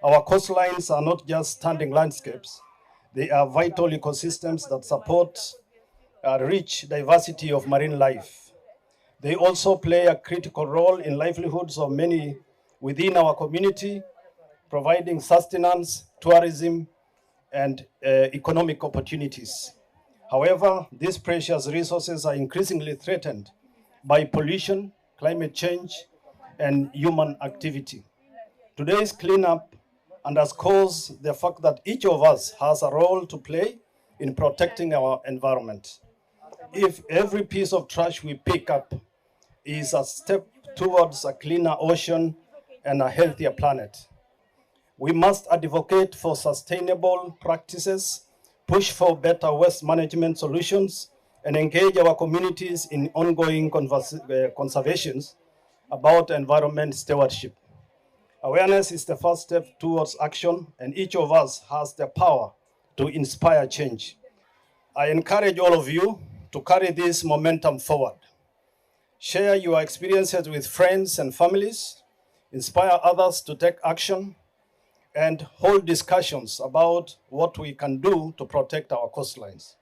Our coastlines are not just standing landscapes. They are vital ecosystems that support a rich diversity of marine life. They also play a critical role in livelihoods of many within our community, providing sustenance, tourism, and economic opportunities. However, these precious resources are increasingly threatened by pollution, climate change, and human activity. Today's cleanup underscores the fact that each of us has a role to play in protecting our environment. If every piece of trash we pick up is a step towards a cleaner ocean and a healthier planet, we must advocate for sustainable practices, push for better waste management solutions, and engage our communities in ongoing conversations about environment stewardship. Awareness is the first step towards action, and each of us has the power to inspire change. I encourage all of you to carry this momentum forward. Share your experiences with friends and families, inspire others to take action, and hold discussions about what we can do to protect our coastlines.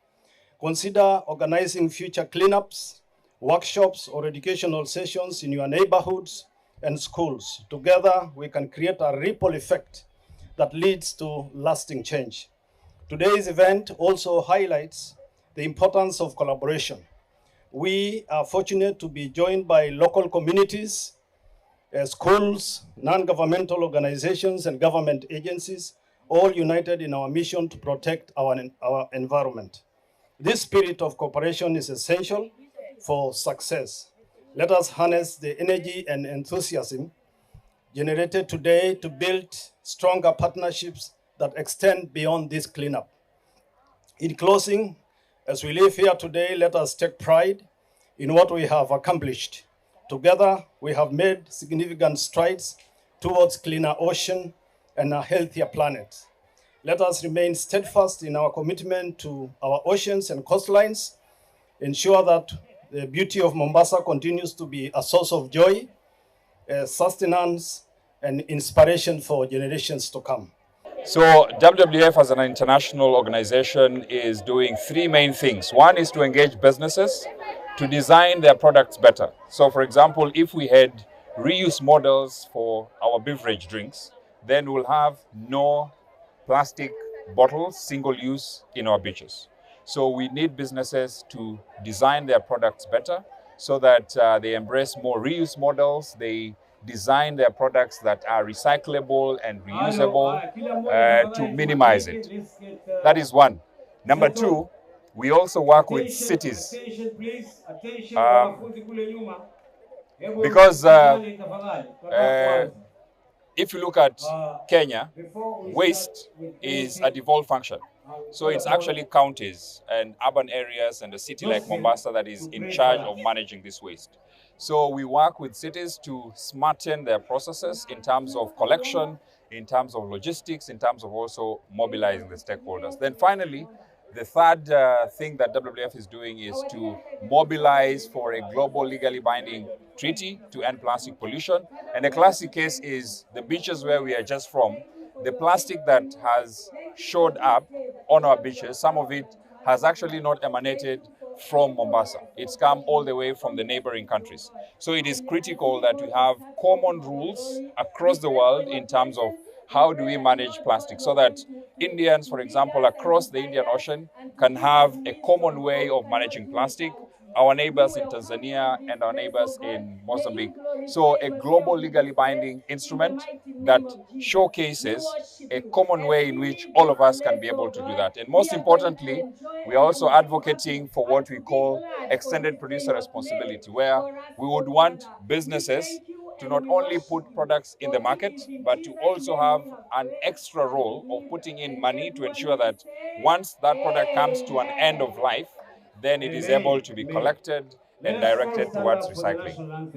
Consider organizing future cleanups, workshops, or educational sessions in your neighborhoods and schools. Together, we can create a ripple effect that leads to lasting change. Today's event also highlights the importance of collaboration. We are fortunate to be joined by local communities, schools, non-governmental organizations, and government agencies, all united in our mission to protect our environment. This spirit of cooperation is essential for success. Let us harness the energy and enthusiasm generated today to build stronger partnerships that extend beyond this cleanup. In closing, as we live here today, let us take pride in what we have accomplished. Together, we have made significant strides towards cleaner ocean and a healthier planet. Let us remain steadfast in our commitment to our oceans and coastlines, ensure that the beauty of Mombasa continues to be a source of joy, sustenance, and inspiration for generations to come. So WWF as an international organization is doing three main things. One is to engage businesses to design their products better. So for example, if we had reuse models for our beverage drinks, then we'll have no plastic bottles, single use in our beaches. So we need businesses to design their products better so that they embrace more reuse models. They design their products that are recyclable and reusable to minimize it. That is one. Number two, we also work with cities. Because if you look at Kenya, waste is a devolved function. So it's actually counties and urban areas and a city like Mombasa that is in charge of managing this waste. So we work with cities to smarten their processes in terms of collection, in terms of logistics, in terms of also mobilizing the stakeholders. Then finally, the third thing that WWF is doing is to mobilize for a global legally binding treaty to end plastic pollution. And a classic case is the beaches where we are just from. The plastic that has showed up on our beaches, some of it has actually not emanated from Mombasa. It's come all the way from the neighboring countries. So it is critical that we have common rules across the world in terms of how do we manage plastic so that Indians, for example, across the Indian Ocean can have a common way of managing plastic, our neighbors in Tanzania and our neighbors in Mozambique. So a global legally binding instrument that showcases a common way in which all of us can be able to do that. And most importantly, we are also advocating for what we call extended producer responsibility, where we would want businesses to not only put products in the market, but to also have an extra role of putting in money to ensure that once that product comes to an end of life, then it is able to be collected and directed towards recycling.